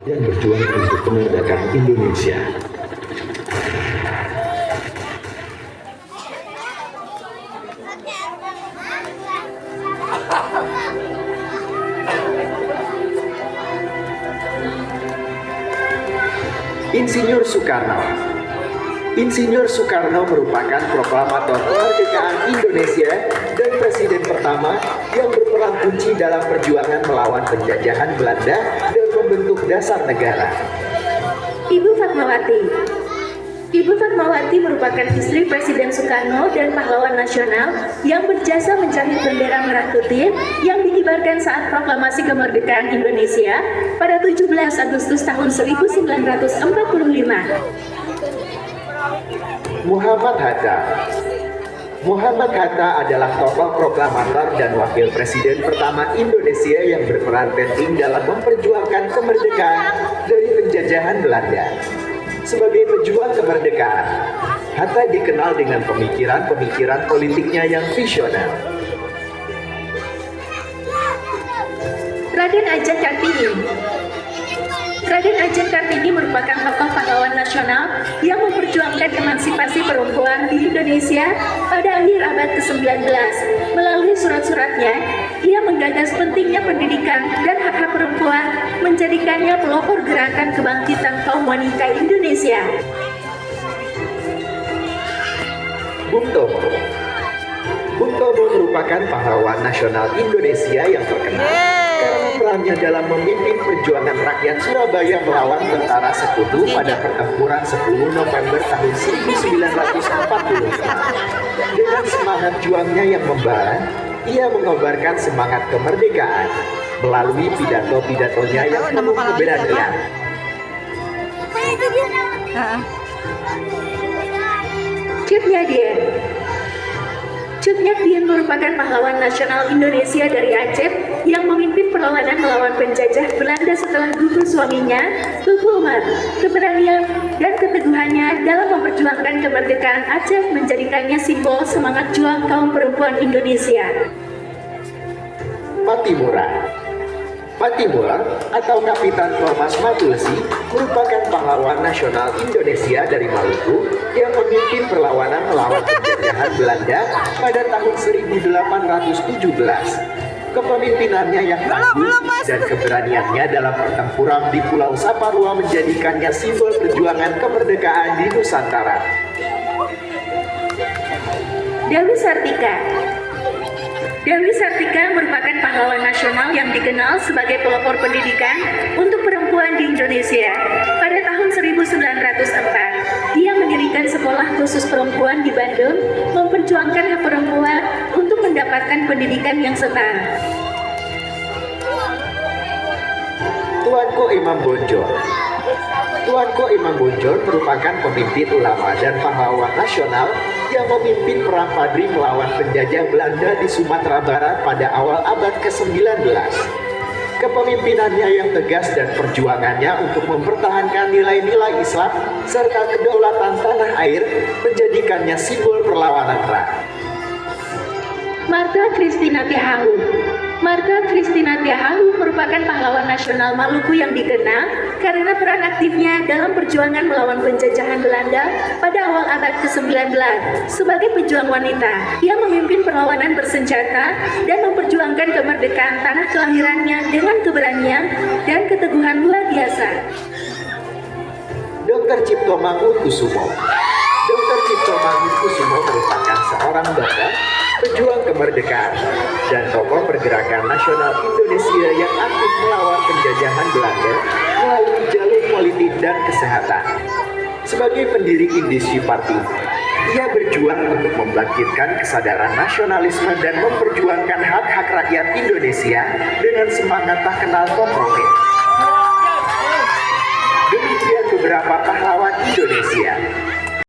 dan berjuang untuk kemerdekaan Indonesia. Insinyur Soekarno. Insinyur Soekarno merupakan proklamator kemerdekaan Indonesia dan presiden pertama yang berperan kunci dalam perjuangan melawan penjajahan Belanda dan membentuk dasar negara. Ibu Fatmawati. Ibu Fatmawati merupakan istri Presiden Soekarno dan pahlawan nasional yang berjasa mencari bendera merah putih yang dikibarkan saat proklamasi kemerdekaan Indonesia pada 17 Agustus tahun 1945. Muhammad Hatta. Muhammad Hatta adalah tokoh proklamator dan wakil presiden pertama Indonesia yang berperan penting dalam memperjuangkan kemerdekaan dari penjajahan Belanda. Sebagai pejuang kemerdekaan, Hatta dikenal dengan pemikiran-pemikiran politiknya yang visioner. Raden Ajeng Kartini. Raden Ajeng Kartini merupakan tokoh pahlawan nasional yang memperjuangkan emansipasi perempuan di Indonesia pada akhir abad ke-19. Melalui surat-suratnya, ia menggagas pentingnya pendidikan dan hak-hak perempuan, menjadikannya pelopor gerakan kebangkitan kaum wanita Indonesia. Bung Tomo. Bung Tomo merupakan pahlawan nasional Indonesia yang terkenal karena perannya dalam memimpin perjuangan rakyat Surabaya melawan tentara Sekutu pada pertempuran 10 November tahun 1945. Dengan semangat juangnya yang membara, ia mengobarkan semangat kemerdekaan melalui pidato-pidatonya yang penuh keberanian. Cut Nyak. Cut Nyak merupakan pahlawan nasional Indonesia dari Aceh yang memimpin perlawanan melawan penjajah Belanda setelah gugur suaminya, Teuku Umar. Keberanian dan keteguhannya dalam memperjuangkan kemerdekaan Aceh menjadikannya simbol semangat juang kaum perempuan Indonesia. Patimura. Patimura atau Kapitan Thomas Matulesi merupakan pahlawan nasional Indonesia dari Maluku yang memimpin perlawanan melawan penjajahan Belanda pada tahun 1817. Kepemimpinannya yang tangguh dan keberaniannya dalam pertempuran di Pulau Saparua menjadikannya simbol perjuangan kemerdekaan di Nusantara. Dewi Sartika. Dewi Sartika merupakan pahlawan nasional yang dikenal sebagai pelopor pendidikan untuk perempuan di Indonesia. Pada tahun 1904, ia mendirikan sekolah khusus perempuan di Bandung, memperjuangkan hak perempuan untuk mendapatkan pendidikan yang setara. Tuanku Imam Bonjol. Tuanku Imam Bonjol merupakan pemimpin ulama dan pahlawan nasional yang memimpin perang Padri melawan penjajah Belanda di Sumatera Barat pada awal abad ke-19. Kepemimpinannya yang tegas dan perjuangannya untuk mempertahankan nilai-nilai Islam serta kedaulatan tanah air menjadikannya simbol perlawanan perang. Martha Christina Tiharu. Martha Christina Tiharu merupakan pahlawan nasional Maluku yang dikenal karena peran aktifnya dalam perjuangan melawan penjajahan Belanda pada awal abad ke-19. Sebagai pejuang wanita, ia memimpin perlawanan bersenjata dan memperjuangkan kemerdekaan tanah kelahirannya dengan keberanian dan keteguhan luar biasa. Dr. Cipto Mangunkusumo. Dr. Cipto Mangunkusumo merupakan seorang dokter, pejuang kemerdekaan, dan tokoh pergerakan nasional Indonesia yang aktif melawan penjajahan Belanda melalui jalur politik dan kesehatan. Sebagai pendiri Indisi Party, ia berjuang untuk membangkitkan kesadaran nasionalisme dan memperjuangkan hak-hak rakyat Indonesia dengan semangat tak kenal kompromi. Demikian beberapa pahlawan Indonesia